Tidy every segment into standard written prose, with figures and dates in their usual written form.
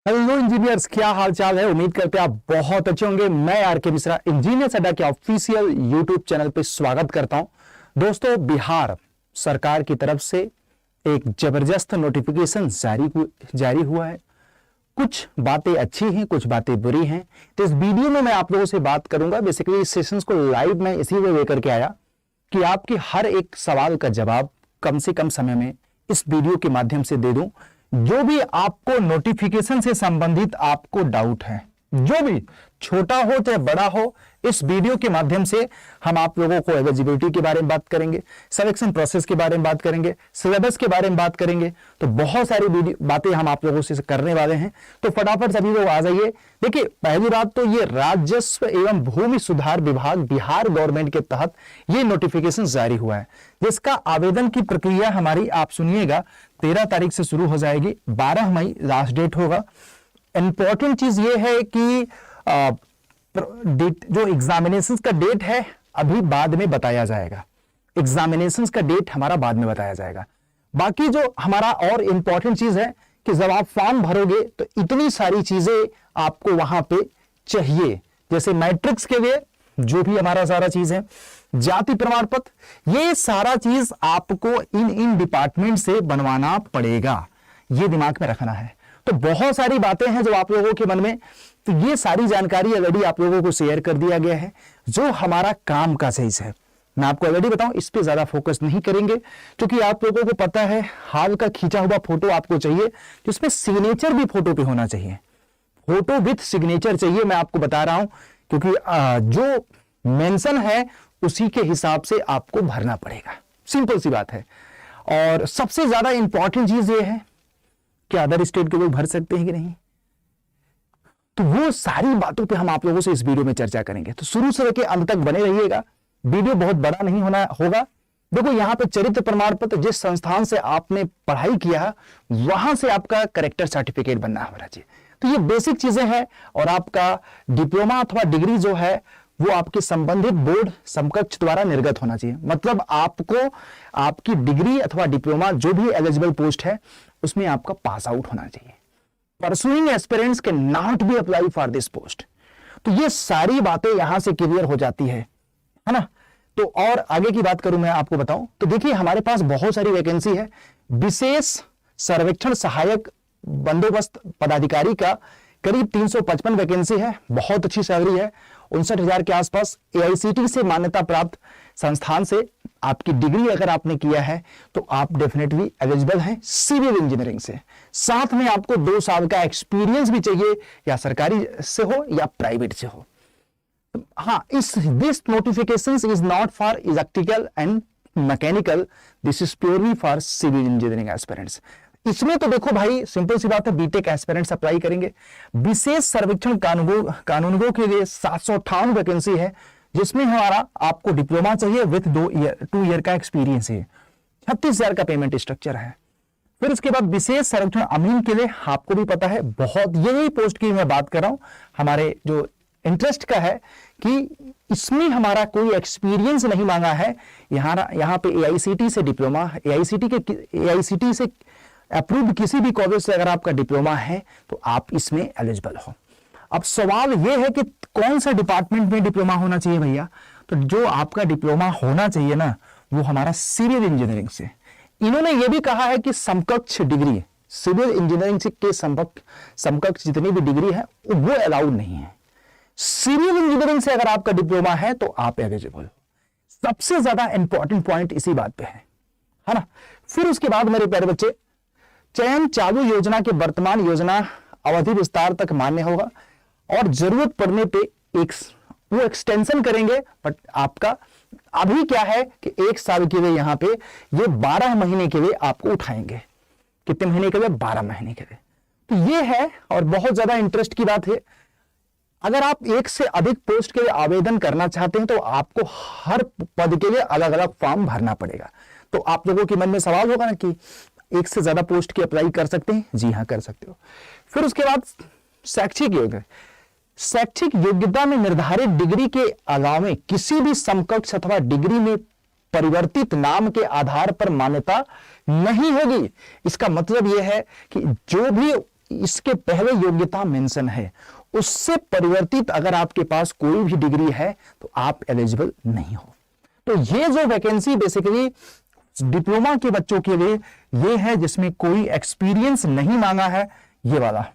Hello engineers, क्या हाल चाल है। उम्मीद करते हैं आप बहुत अच्छे होंगे। मैं आर के मिश्रा इंजीनियर्स अड्डा के ऑफिशियल यूट्यूब चैनल पे स्वागत करता हूं। दोस्तों, बिहार सरकार की तरफ से एक जबरदस्त नोटिफिकेशन जारी हुआ है। कुछ बातें अच्छी हैं, कुछ बातें बुरी हैं। तो इस वीडियो में मैं आप लोगों से बात करूंगा। बेसिकली इस सेशंस को लाइव मैं इसीलिए लेकर के आया कि आपके हर एक सवाल का जवाब कम से कम समय में इस वीडियो के माध्यम से दे दूं। जो भी आपको नोटिफिकेशन से संबंधित आपको डाउट है, जो भी छोटा हो चाहे बड़ा हो, इस वीडियो के माध्यम से हम आप लोगों को एलिजिबिलिटी के बारे में बात करेंगे, सिलेक्शन प्रोसेस के बारे में बात करेंगे, सिलेबस के बारे में बात करेंगे। तो बहुत सारी बातें हम आप लोगों से करने वाले हैं। तो फटाफट सभी लोग आ जाइए। देखिए, पहली बात तो ये राजस्व एवं भूमि सुधार विभाग बिहार गवर्नमेंट के तहत ये नोटिफिकेशन जारी हुआ है, जिसका आवेदन की प्रक्रिया हमारी आप सुनिएगा 13 तारीख से शुरू हो जाएगी। 12 मई लास्ट डेट होगा। इंपॉर्टेंट चीज ये है कि जो एग्जामिनेशन का डेट है अभी बाद में बताया जाएगा। एग्जामिनेशन का डेट हमारा बाद में बताया जाएगा। बाकी जो हमारा और इंपॉर्टेंट चीज है कि जब आप फॉर्म भरोगे तो इतनी सारी चीजें आपको वहां पे चाहिए, जैसे मैट्रिक्स के लिए जो भी हमारा सारा चीज है, जाति प्रमाण पत्र, ये सारा चीज आपको इन डिपार्टमेंट से बनवाना पड़ेगा। ये दिमाग में रखना है। तो बहुत सारी बातें हैं जो आप लोगों के मन में, तो ये सारी जानकारी ऑलरेडी आप लोगों को शेयर कर दिया गया है। जो हमारा काम का चीज है मैं आपको ऑलरेडी बताऊं, इस पे ज्यादा फोकस नहीं करेंगे, क्योंकि आप लोगों को पता है हाल का खींचा हुआ फोटो आपको चाहिए, जिसमें सिग्नेचर भी फोटो पे होना चाहिए। फोटो विथ सिग्नेचर चाहिए, मैं आपको बता रहा हूं, क्योंकि जो मेंशन है उसी के हिसाब से आपको भरना पड़ेगा। सिंपल सी बात है। और सबसे ज्यादा इंपॉर्टेंट चीज ये है कि अदर स्टेट के लोग भर सकते हैं कि नहीं, तो वो सारी बातों पे हम आप लोगों से इस वीडियो में चर्चा करेंगे। तो शुरू से लेकर अंत तक बने रहिएगा। वीडियो बहुत बड़ा नहीं होगा। देखो, यहाँ पे चरित्र प्रमाण पत्र, जिस संस्थान से आपने पढ़ाई किया वहां से आपका करेक्टर सर्टिफिकेट बनना होना चाहिए। तो ये बेसिक चीजें हैं। और आपका डिप्लोमा अथवा डिग्री जो है वो आपके संबंधित बोर्ड समकक्ष द्वारा निर्गत होना चाहिए। मतलब आपको आपकी डिग्री अथवा डिप्लोमा जो भी एलिजिबल पोस्ट है उसमें आपका पास आउट होना चाहिए। Pursuing aspirants can not be apply for this post. तो ये सारी बातें यहां से क्लियर हो जाती है ना। तो और आगे की बात करूं मैं आपको बताऊं तो देखिए, हमारे पास बहुत सारी वैकेंसी है। विशेष सर्वेक्षण सहायक बंदोबस्त पदाधिकारी का करीब 355 वैकेंसी है। बहुत अच्छी सैलरी है, 59,000 के आसपास। एआईसीटी से मान्यता प्राप्त संस्थान से आपकी डिग्री अगर आपने किया है तो आप डेफिनेटली एलिजिबल हैं सिविल इंजीनियरिंग से। साथ में आपको 2 साल का एक्सपीरियंस भी चाहिए, या सरकारी से हो या प्राइवेट से हो। हाँ, this notification is not for electrical and mechanical, this is purely for civil engineering aspirants. इसमें तो देखो भाई, सिंपल सी बात है, बीटेक एस्पिरेंट्स अप्लाई करेंगे। विशेष सर्वेक्षण कानूनगो के लिए 758 वैकेंसी है, जिसमें हमारा आपको डिप्लोमा चाहिए विथ 2 ईयर का एक्सपीरियंस है। 36,000 का पेमेंट स्ट्रक्चर है। फिर उसके बाद विशेष सर्वेक्षण अमीन के लिए आपको भी पता है, बहुत यही पोस्ट की मैं बात कर रहा हूं। हमारे जो इंटरेस्ट का है कि इसमें हमारा कोई एक्सपीरियंस नहीं मांगा है। यहाँ पे एआईसीटी से डिप्लोमा, एआईसीटी से अप्रूव्ड किसी भी कॉलेज से अगर आपका डिप्लोमा है तो आप इसमें एलिजिबल हो। अब सवाल यह है कि कौन सा डिपार्टमेंट में डिप्लोमा होना चाहिए भैया। तो जो आपका डिप्लोमा होना चाहिए ना, वो हमारा सिविल इंजीनियरिंग से। इन्होंने ये भी कहा है कि समकक्ष डिग्री, सिविल इंजीनियरिंग के समकक्ष जितनी भी डिग्री है वो अलाउड नहीं है। सिविल इंजीनियरिंग से अगर आपका डिप्लोमा है तो आप एलिजिबल हो। सबसे ज्यादा इंपॉर्टेंट पॉइंट इसी बात पे है ना। फिर उसके बाद मेरे प्यारे बच्चे, चयन चालू योजना के वर्तमान योजना अवधि विस्तार तक मान्य होगा, और जरूरत पड़ने पे वो एक्सटेंशन करेंगे। बट आपका अभी क्या है कि 1 साल के लिए यहां पे ये 12 महीने के लिए आपको उठाएंगे। कितने महीने के लिए? 12 महीने के लिए। तो ये है, और बहुत ज्यादा इंटरेस्ट की बात है। अगर आप 1 से अधिक पोस्ट के लिए आवेदन करना चाहते हैं तो आपको हर पद के लिए अलग अलग फॉर्म भरना पड़ेगा। तो आप लोगों के मन में सवाल होगा ना कि 1 से ज्यादा पोस्ट की अप्लाई कर सकते हैं? जी हाँ, कर सकते हो। फिर उसके बाद शैक्षिक योग्यता में निर्धारित डिग्री के अलावा किसी भी समकक्ष अथवा डिग्री में परिवर्तित नाम के आधार पर मान्यता नहीं होगी। इसका मतलब यह है कि जो भी इसके पहले योग्यता मेंशन है, उससे परिवर्तित अगर आपके पास कोई भी डिग्री है तो आप एलिजिबल नहीं हो। तो ये जो वैकेंसी बेसिकली डिप्लोमा के बच्चों के लिए ये है जिसमें कोई एक्सपीरियंस नहीं मांगा है, ये वाला,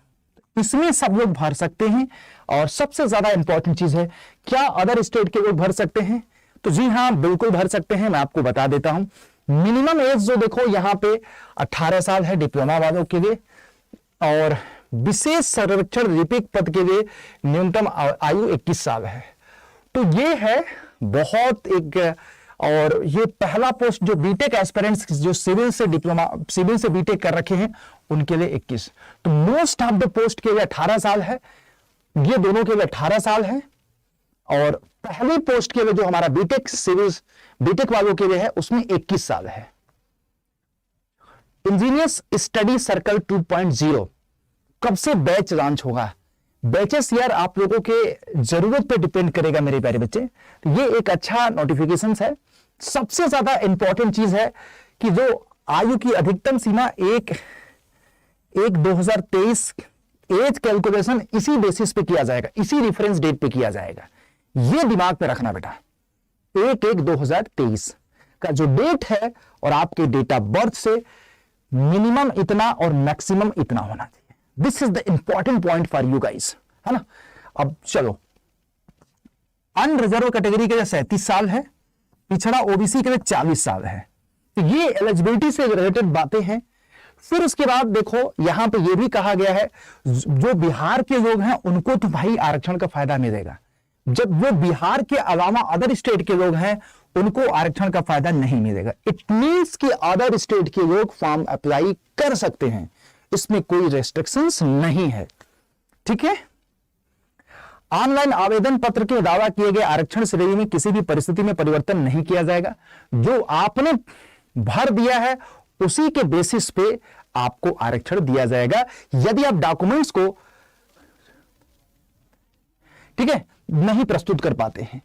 इसमें सब लोग भर सकते हैं। और सबसे ज्यादा इंपॉर्टेंट चीज है, क्या अदर स्टेट के लोग भर सकते हैं? तो जी हाँ, बिल्कुल भर सकते हैं। मैं आपको बता देता हूं, मिनिमम एज जो देखो यहाँ पे 18 साल है डिप्लोमा वालों के लिए, और विशेष सर्वेक्षण लिपिक पद के लिए न्यूनतम आयु 21 साल है। तो ये है बहुत एक, और ये पहला पोस्ट जो बीटेक एस्पिरेंट्स जो सिविल से डिप्लोमा, सिविल से बीटेक कर रखे हैं उनके लिए 21। तो मोस्ट ऑफ द पोस्ट के लिए 18 साल है, ये दोनों के लिए 18 साल है। और पहली पोस्ट के लिए जो हमारा बीटेक सिविल बीटेक वालों के लिए है उसमें 21 साल है। इंजीनियर्स स्टडी सर्कल 2.0 कब से बैच लॉन्च होगा? बैचेस यार आप लोगों के जरूरत पे डिपेंड करेगा मेरे प्यारे बच्चे। तो ये एक अच्छा नोटिफिकेशन है। सबसे ज्यादा इंपॉर्टेंट चीज है कि जो आयु की अधिकतम सीमा 1/1/2023 एज कैलकुलेशन इसी बेसिस पे किया जाएगा, इसी रेफरेंस डेट पे किया जाएगा। ये दिमाग में रखना बेटा, 1/1/2023 का जो डेट है और आपके डेट ऑफ बर्थ से मिनिमम इतना और मैक्सिमम इतना होना चाहिए। This is the important point for you guys, है ना। अब चलो, अनरिजर्व कैटेगरी के लिए 37 साल है, पिछड़ा ओबीसी के लिए 40 साल है। तो ये एलिजिबिलिटी से रिलेटेड बातें हैं। फिर उसके बाद देखो यहां पे ये भी कहा गया है जो बिहार के लोग हैं उनको तो भाई आरक्षण का फायदा मिलेगा, जब वो बिहार के अलावा अदर स्टेट के लोग हैं उनको आरक्षण का फायदा नहीं मिलेगा। इट मींस कि अदर स्टेट के लोग फॉर्म अप्लाई कर सकते हैं, इसमें कोई रेस्ट्रिक्शंस नहीं है, ठीक है। ऑनलाइन आवेदन पत्र के दावा किए गए आरक्षण श्रेणी में किसी भी परिस्थिति में परिवर्तन नहीं किया जाएगा। जो आपने भर दिया है उसी के बेसिस पे आपको आरक्षण दिया जाएगा। यदि आप डॉक्यूमेंट्स को, ठीक है, नहीं प्रस्तुत कर पाते हैं।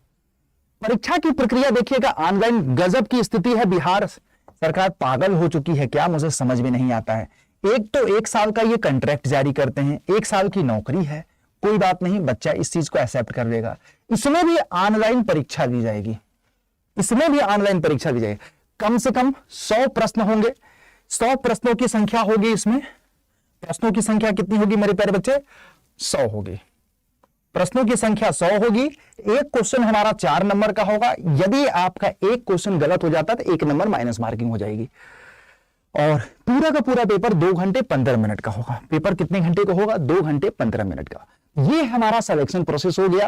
परीक्षा की प्रक्रिया देखिएगा, ऑनलाइन गजब की स्थिति है। बिहार सरकार पागल हो चुकी है क्या, मुझे समझ में नहीं आता है। एक तो 1 साल का ये कॉन्ट्रैक्ट जारी करते हैं, 1 साल की नौकरी है, कोई बात नहीं, बच्चा इस चीज को एक्सेप्ट कर लेगा। इसमें भी ऑनलाइन परीक्षा दी जाएगी, इसमें भी ऑनलाइन परीक्षा दी जाएगी। कम से कम 100 प्रश्न होंगे, 100 प्रश्नों की संख्या होगी। इसमें प्रश्नों की संख्या कितनी होगी मेरे प्यारे बच्चे? 100 होगी। प्रश्नों की संख्या 100 होगी। एक क्वेश्चन हमारा 4 नंबर का होगा। यदि आपका एक क्वेश्चन गलत हो जाता है तो 1 नंबर माइनस मार्किंग हो जाएगी। और पूरा का पूरा पेपर 2 घंटे 15 मिनट का होगा। पेपर कितने घंटे का होगा? 2 घंटे 15 मिनट का। ये हमारा सिलेक्शन प्रोसेस हो गया।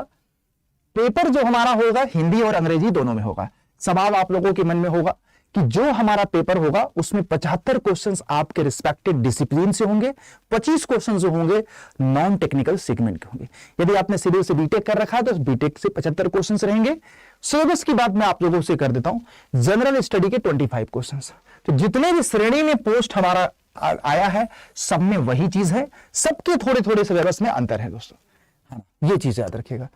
पेपर जो हमारा होगा हिंदी और अंग्रेजी दोनों में होगा। सवाल आप लोगों के मन में होगा कि जो हमारा पेपर होगा उसमें 75 क्वेश्चंस आपके रिस्पेक्टेड डिसिप्लिन से होंगे, 25 क्वेश्चन जो होंगे नॉन टेक्निकल सेगमेंट के होंगे। यदि आपने सिविल से बीटेक कर रखा है तो बीटेक से 75 क्वेश्चंस रहेंगे। सिलेबस की बात मैं आप लोगों से कर देता हूं, जनरल स्टडी के 25 क्वेश्चंस। तो जितने भी श्रेणी में पोस्ट हमारा आया है सब में वही चीज है, सबके थोड़े थोड़े सिलेबस में अंतर है दोस्तों, हाँ, ये चीज याद रखिएगा।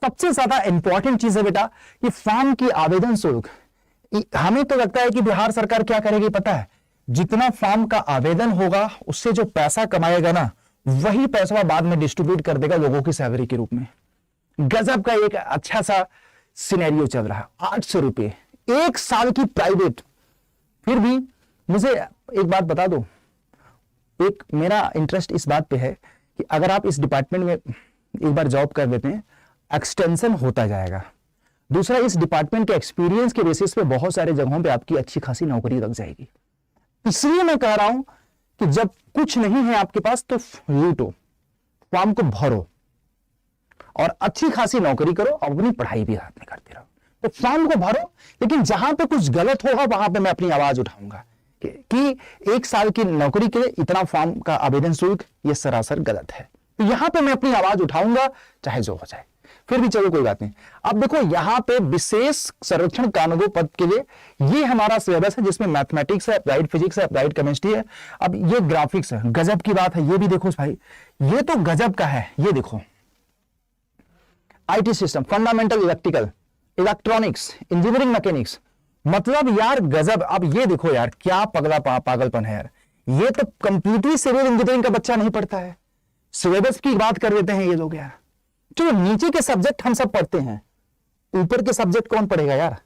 सबसे ज्यादा इंपॉर्टेंट चीज है बेटा कि फॉर्म की आवेदन शुल्क। हमें तो लगता है कि बिहार सरकार क्या करेगी पता है, जितना फॉर्म का आवेदन होगा उससे जो पैसा कमाएगा ना वही पैसा बाद में डिस्ट्रीब्यूट कर देगा लोगों की सैलरी के रूप में। गजब का एक अच्छा सा सिनेरियो चल रहा है। 800 रुपए 1 साल की प्राइवेट। फिर भी मुझे एक बात बता दो, एक मेरा इंटरेस्ट इस बात पे है कि अगर आप इस डिपार्टमेंट में एक बार जॉब कर लेते हैं एक्सटेंशन होता जाएगा। दूसरा, इस डिपार्टमेंट के एक्सपीरियंस के बेसिस पे बहुत सारे जगहों पे आपकी अच्छी खासी नौकरी लग जाएगी। इसलिए मैं कह रहा हूं कि जब कुछ नहीं है आपके पास तो लूटो, फॉर्म को भरो और अच्छी खासी नौकरी करो और अपनी पढ़ाई भी हाथ में करते रहो। तो फॉर्म को भरो, लेकिन जहां पे कुछ गलत होगा वहां पे मैं अपनी आवाज उठाऊंगा कि 1 साल की नौकरी के लिए इतना फॉर्म का आवेदन शुल्क ये सरासर गलत है। तो यहां पे मैं अपनी आवाज उठाऊंगा चाहे जो हो जाए। फिर भी चलो कोई बात नहीं। अब देखो यहां पे विशेष सर्वेक्षण कानूनी पद के लिए ये हमारा सिलेबस है जिसमें मैथमेटिक्स है, अप्लाइड फिजिक्स है, अप्लाइड केमिस्ट्री है। अब ये ग्राफिक्स है, गजब की बात है। ये भी देखो भाई, ये तो गजब का है। ये देखो IT system, fundamental electrical, electronics, engineering mechanics, मतलब यार गजब। अब ये देखो यार क्या पगला पागलपन है यार। ये तो कंप्लीटली सिविल इंजीनियरिंग का बच्चा नहीं पढ़ता है। सिलेबस की बात कर देते हैं ये लोग यार। जो नीचे के सब्जेक्ट हम सब पढ़ते हैं, ऊपर के सब्जेक्ट कौन पढ़ेगा यार।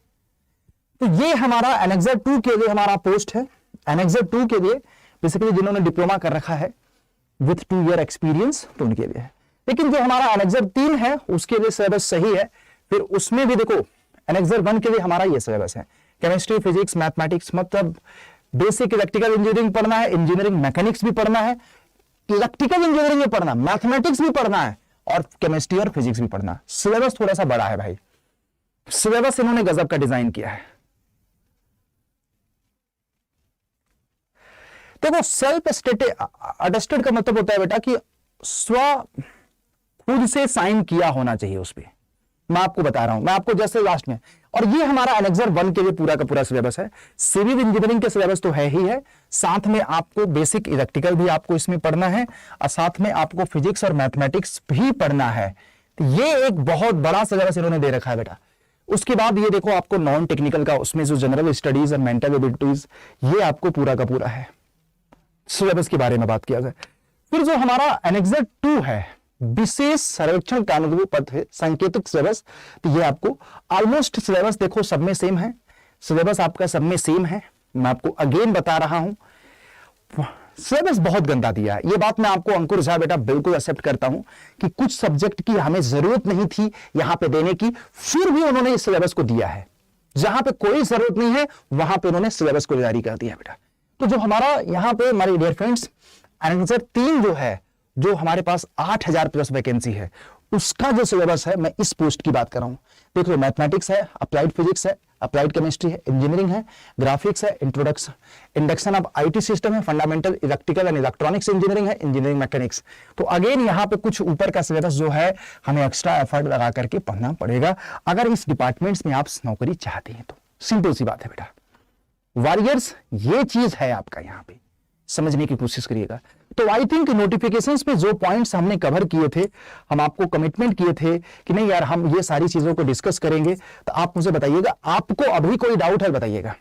तो ये हमारा एनेक्सर 2 के लिए हमारा पोस्ट है। एनेक्सर 2 के लिए बेसिकली जिन्होंने डिप्लोमा कर रखा है विथ 2 ईयर एक्सपीरियंस, तो उनके लिए है। लेकिन जो हमारा एनेक्सर 3 है उसके लिए सिलेबस सही है। फिर उसमें भी देखो एनेक्सर 1 के लिए हमारा ये सिलेबस है, केमिस्ट्री, फिजिक्स, मैथमेटिक्स, मतलब बेसिक इलेक्ट्रिकल इंजीनियरिंग पढ़ना है, इंजीनियरिंग मैकेनिक्स भी पढ़ना है, इलेक्ट्रिकल इंजीनियरिंग भी पढ़ना, मैथमेटिक्स भी पढ़ना है और केमिस्ट्री और फिजिक्स भी पढ़ना। सिलेबस थोड़ा सा बड़ा है भाई, सिलेबस इन्होंने गजब का डिजाइन किया है। देखो सेल्फ अटेस्टेड का मतलब होता है बेटा कि खुद से साइन किया होना चाहिए उस पे। मैं आपको बता रहा हूं, मैं आपको जैसे लास्ट में, और ये हमारा एनेक्सर 1 के लिए पूरा का पूरा सिलेबस है। सिविल इंजीनियरिंग के सिलेबस तो है ही है, साथ में आपको बेसिक इलेक्ट्रिकल भी आपको इसमें पढ़ना है और साथ में आपको फिजिक्स और मैथमेटिक्स भी पढ़ना है। तो ये एक बहुत बड़ा सिलेबस इन्होंने दे रखा है बेटा। उसके बाद ये देखो आपको नॉन टेक्निकल का, उसमें जो जनरल स्टडीज और मेंटल एबिलिटीज, ये आपको पूरा का पूरा है। सिलेबस के बारे में बात किया जाए, फिर जो हमारा एनेक्सर 2 है, विशेष सर्वेक्षण कानूनी पद है, सांकेतिक सिलेबस, तो ये आपको ऑलमोस्ट सिलेबस देखो सब में सेम है। सिलेबस आपका सब में सेम है। मैं आपको अगेन बता रहा हूं, सिलेबस बहुत गंदा दिया है। ये बात मैं आपको अंकुर झा बेटा बिल्कुल एक्सेप्ट करता हूं कि कुछ सब्जेक्ट की हमें जरूरत नहीं थी यहां पे देने की, फिर भी उन्होंने इस सिलेबस को दिया है। जहां पे कोई जरूरत नहीं है वहां पे उन्होंने सिलेबस को जारी कर दिया बेटा। तो जो हमारा यहाँ पे हमारे डियर फ्रेंड्स एनेक्सर 3 जो है, जो हमारे पास 8000 प्लस वैकेंसी है, उसका जो सिलेबस है, मैं इस पोस्ट की बात कर रहा हूं। देख लो मैथमेटिक्स है, अप्लाइड फिजिक्स है, अप्लाइड केमिस्ट्री है, इंजीनियरिंग है, ग्राफिक्स है, इंडक्शन ऑफ आईटी सिस्टम है, fundamental electrical and electronics engineering है, इंजीनियरिंग मैकेनिक्स। तो अगेन यहाँ पे कुछ ऊपर का सिलेबस जो है हमें एक्स्ट्रा एफर्ट लगा करके पढ़ना पड़ेगा अगर इस डिपार्टमेंट्स में आप नौकरी चाहते हैं तो। सिंपल सी बात है बेटा वॉरियर्स, ये चीज है आपका, यहाँ पे समझने की कोशिश करिएगा। तो आई थिंक नोटिफिकेशंस में जो पॉइंट्स हमने कवर किए थे, हम आपको कमिटमेंट किए थे कि नहीं यार हम ये सारी चीजों को डिस्कस करेंगे, तो आप मुझे बताइएगा, आपको अभी कोई डाउट है बताइएगा।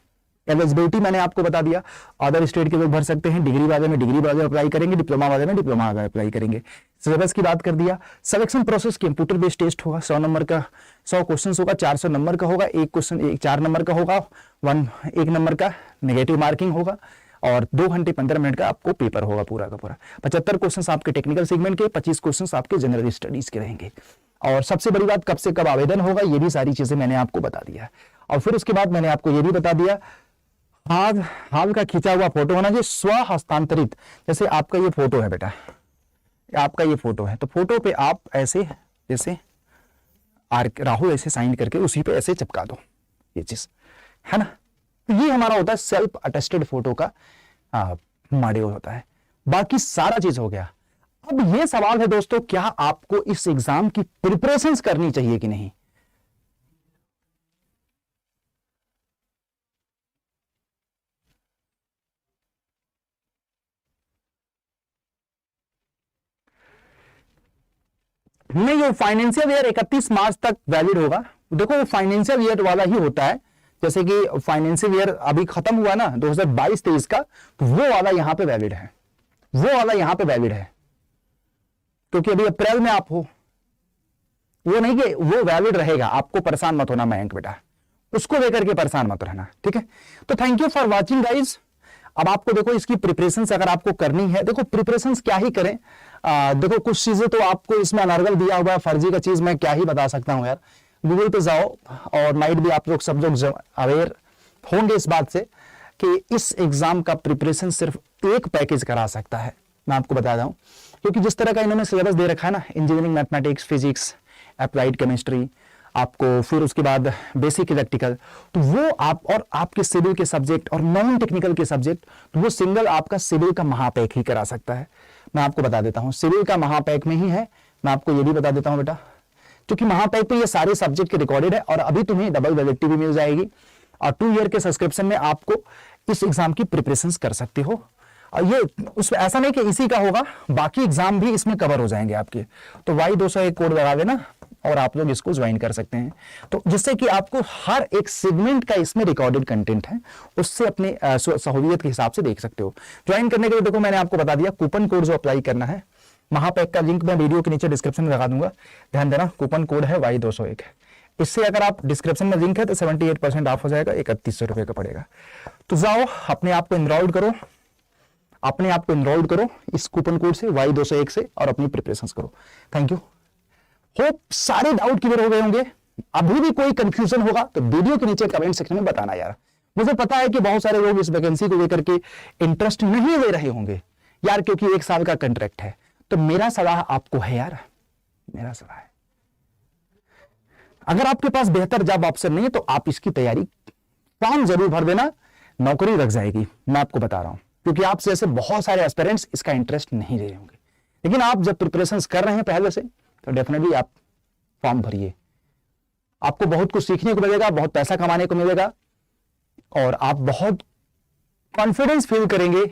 एलिजिबिलिटी मैंने आपको बता दिया, अदर स्टेट के लोग भर सकते हैं, डिग्री वाले में डिग्री वाले अप्लाई करेंगे, डिप्लोमा वाले में डिप्लोमा वाले अप्लाई करेंगे। सिलेबस की बात कर दिया। Selection process computer based test होगा, 100 नंबर का 100 क्वेश्चन होगा, 400 नंबर का होगा, एक क्वेश्चन 4 नंबर का होगा, 1 नंबर का नेगेटिव मार्किंग होगा और 2 घंटे 15 मिनट का आपको पेपर होगा पूरा का पूरा। 75 क्वेश्चन आपके टेक्निकल सेगमेंट के, 25 क्वेश्चन आपके जनरल स्टडीज के रहेंगे। और सबसे बड़ी बात, कब से कब आवेदन होगा, ये भी सारी चीजें मैंने आपको बता दिया। और फिर उसके बाद मैंने आपको ये भी बता दिया, हाल का खींचा हुआ फोटो होना चाहिए, स्व हस्तांतरित। जैसे आपका ये फोटो है बेटा, आपका ये फोटो है, तो फोटो पे आप ऐसे जैसे राहुल ऐसे साइन करके उसी पे ऐसे चिपका दो, ये चीज है ना। तो ये हमारा होता है सेल्फ अटेस्टेड फोटो का मॉड्यूल होता है। बाकी सारा चीज हो गया। अब ये सवाल है दोस्तों, क्या आपको इस एग्जाम की प्रिपरेशंस करनी चाहिए कि नहीं? नहीं, ये फाइनेंशियल ईयर 31 मार्च तक वैलिड होगा। देखो वो फाइनेंशियल ईयर वाला ही होता है, जैसे कि फाइनेंशियल ईयर अभी खत्म हुआ ना 2022-23 का, तो वो वाला यहां पे वैलिड है, वो वाला यहां पे वैलिड है, क्योंकि अभी अप्रैल में आप हो, वो नहीं कि वो वैलिड रहेगा। आपको परेशान मत होना मयंक बेटा, उसको लेकर के परेशान मत रहना, ठीक है। तो thank you for watching guys. अब आपको देखो इसकी प्रिपरेशन अगर आपको करनी है, देखो प्रिपरेशन क्या ही करें। देखो कुछ चीजें तो आपको इसमें अनर्गल दिया हुआ है, फर्जी का चीज मैं क्या ही बता सकता हूं यार। गूगल पे जाओ और माइट भी आप लोग सब लोग अवेयर होंगे इस बात से कि इस एग्जाम का प्रिपरेशन सिर्फ एक पैकेज करा सकता है। मैं आपको बता दूं, क्योंकि जिस तरह का इन्होंने सिलेबस दे रखा है ना, engineering mathematics, physics, applied chemistry, आपको फिर उसके बाद बेसिक इलेक्ट्रिकल, तो वो आप और आपके सिविल के सब्जेक्ट और नॉन टेक्निकल के सब्जेक्ट, तो वो सिंगल आपका सिविल का महापैक ही करा सकता है। मैं आपको बता देता हूं, सिविल का महापैक में ही है। मैं आपको ये भी बता देता हूं बेटा, क्योंकि महापैक पे ये सारे सब्जेक्ट के रिकॉर्डेड है और अभी तुम्हें डबल वैलिडिटी भी मिल जाएगी और 2 ईयर के सब्सक्रिप्शन में आपको इस एग्जाम की प्रिपरेशन कर सकते हो। और ये उसमें ऐसा नहीं कि इसी का होगा, बाकी एग्जाम भी इसमें कवर हो जाएंगे आपके। तो Y201 कोड लगा देना, और आप लोग इसको ज्वाइन कर सकते हैं। तो जिससे कि आपको हर एक सेगमेंट का इसमें रिकॉर्डेड कंटेंट है, उससे अपने सहूलियत के हिसाब से देख सकते हो। ज्वाइन करने के लिए देखो मैंने आपको बता दिया कूपन कोड जो अप्लाई करना है, महापैक का लिंक मैं वीडियो के नीचे डिस्क्रिप्शन में लगा दूंगा, ध्यान देना। कूपन कोड है Y201। इससे अगर आप डिस्क्रिप्शन में लिंक है तो 78% ऑफ हो जाएगा, 3100 रुपए का पड़ेगा। तो जाओ अपने आप को एनरोल्ड करो, अपने आप को एनरोल्ड करो इस कूपन कोड से Y201 से, और अपनी प्रिपरेशन करो। Thank you. होप सारे डाउट क्लियर हो गए होंगे। अभी भी कोई कंफ्यूजन होगा तो वीडियो के नीचे कमेंट सेक्शन में बताना यार। मुझे पता है कि बहुत सारे लोग इस वैकेंसी को लेकर के इंटरेस्ट नहीं ले रहे होंगे यार, क्योंकि 1 साल का कंट्रैक्ट है। तो मेरा सलाह आपको है यार, मेरा सलाह है, अगर आपके पास बेहतर जॉब ऑप्शन नहीं है तो आप इसकी तैयारी फॉर्म जरूर भर देना, नौकरी लग जाएगी, मैं आपको बता रहा हूं। क्योंकि आप जैसे बहुत सारे एस्पिरेंट्स इसका इंटरेस्ट नहीं ले रहे होंगे, लेकिन आप जब प्रिपरेशंस कर रहे हैं पहले से तो डेफिनेटली आप फॉर्म भरिए। आपको बहुत कुछ सीखने को मिलेगा, बहुत पैसा कमाने को मिलेगा, और आप बहुत कॉन्फिडेंस फील करेंगे।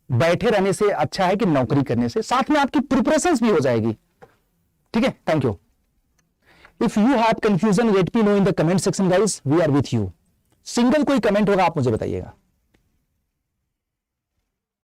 बैठे रहने से अच्छा है कि नौकरी करने से, साथ में आपकी प्रिपरेशंस भी हो जाएगी। ठीक है, thank you. If you have confusion let me know in the comment section guys, we are with you. Single कोई कमेंट होगा आप मुझे बताइएगा।